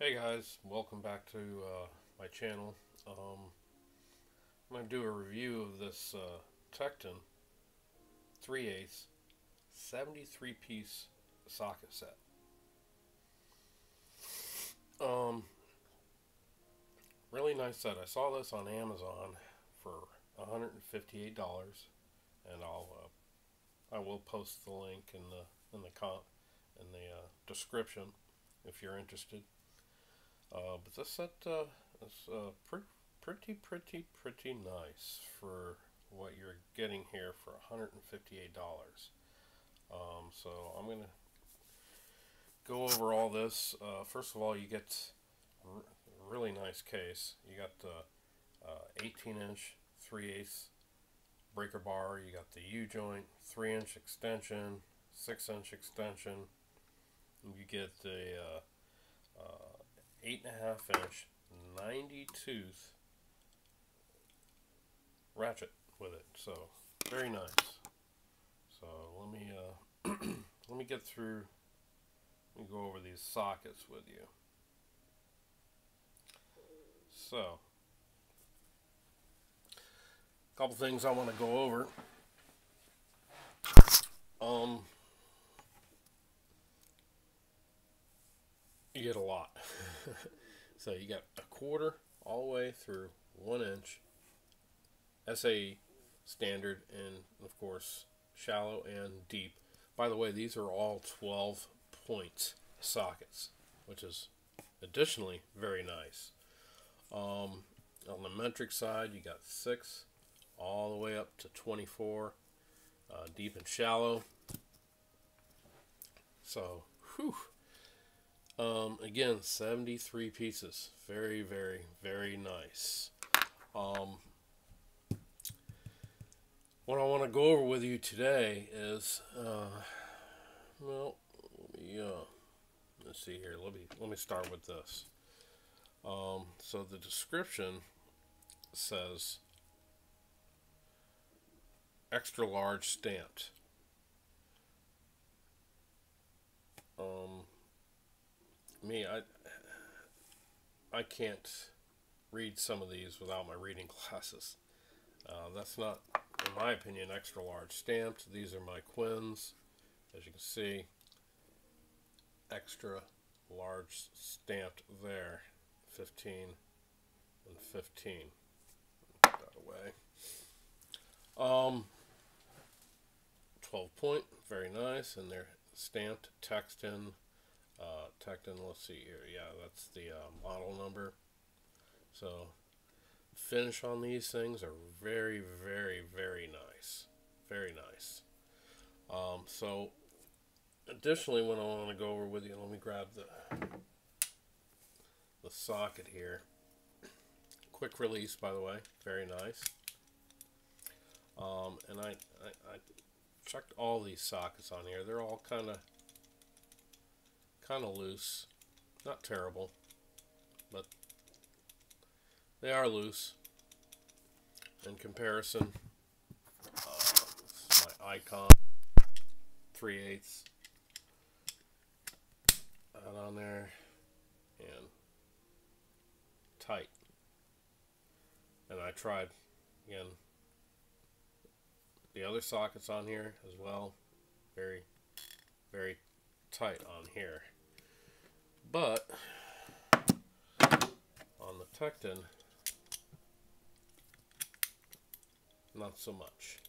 Hey guys, welcome back to my channel. I'm going to do a review of this Tekton 3/8 73 piece socket set. Really nice set. I saw this on Amazon for $158, and I will post the link in the description if you're interested. But this set is pretty nice for what you're getting here for $158. So I'm gonna go over all this. First of all, you get a really nice case. You got the 18-inch 3/8 breaker bar. You got the U-joint, 3-inch extension, 6-inch extension. You get the 8.5-inch 90-tooth ratchet with it, so very nice. So let me get through. Let me go over these sockets with you. So, a couple things I want to go over. You get a lot. So you got a quarter all the way through 1-inch SAE standard, and of course shallow and deep. By the way, these are all 12-point sockets, which is additionally very nice. On the metric side, you got 6 all the way up to 24, deep and shallow. So, whew. Again, 73 pieces. Very, very nice. What I want to go over with you today is, well, let's see here. Let me start with this. So the description says extra large stamped. I can't read some of these without my reading glasses. That's not, in my opinion, extra large stamped. These are my Quins, as you can see. Extra large stamped there, 15 and 15. Put that away. 12 point, very nice, and they're stamped Tekton. Tekton, let's see here. Yeah, that's the model number. So, finish on these things are very nice. Very nice. So, additionally, what I want to go over with you, let me grab the socket here. Quick release, by the way, very nice. And I checked all these sockets on here. They're all kind of loose, not terrible, but they are loose in comparison. This is my Icon 3/8 out on there, and tight. And I tried again the other sockets on here as well, very tight on here. But on the Tekton, not so much.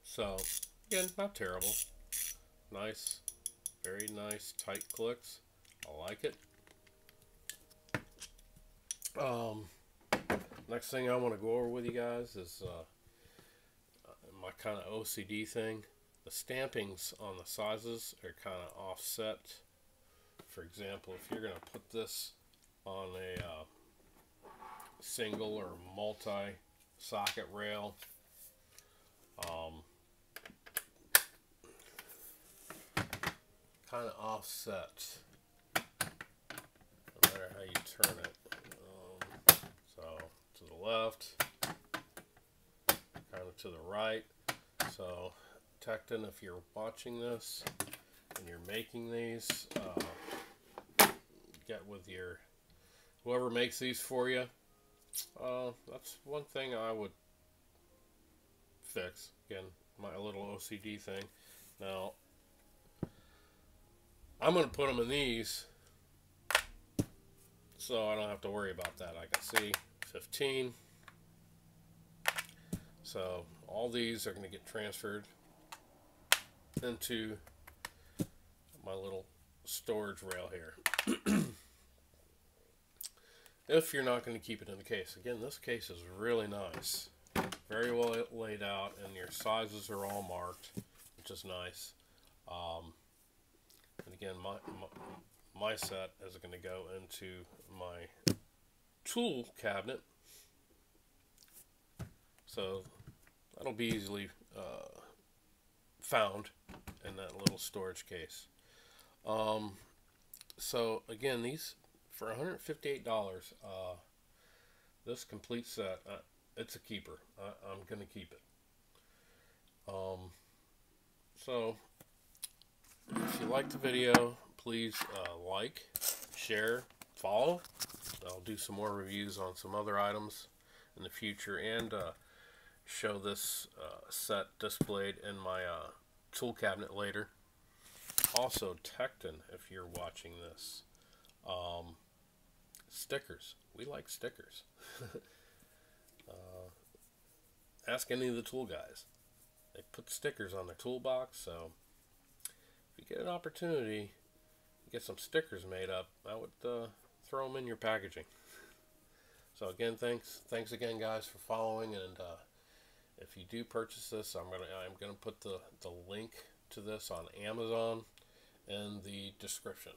So again, not terrible. Nice, very nice tight clicks. I like it. Next thing I want to go over with you guys is my kind of OCD thing. The stampings on the sizes are kind of offset. For example, if you're going to put this on a single or multi-socket rail, kind of offset, no matter how you turn it. So to the left, kind of to the right. So Tekton, if you're watching this and you're making these, get with your whoever makes these for you. That's one thing I would fix. Again, my little OCD thing. Now, I'm going to put them in these so I don't have to worry about that. I can see 15. So all these are going to get transferred into my little storage rail here. If you're not going to keep it in the case. Again, this case is really nice. Very well laid out, and your sizes are all marked, which is nice. And again, my set is going to go into my tool cabinet. So that'll be easily found in that little storage case. So again, these for $158, this complete set, it's a keeper. I'm gonna keep it. So if you like the video, please like, share, follow. I'll do some more reviews on some other items in the future, and show this set displayed in my tool cabinet later. Also, Tekton, if you're watching this, stickers. We like stickers. Ask any of the tool guys. They put stickers on their toolbox, so if you get an opportunity to get some stickers made up, I would throw them in your packaging. So again, thanks again, guys, for following, and if you do purchase this, I'm gonna put the link to this on Amazon in the description.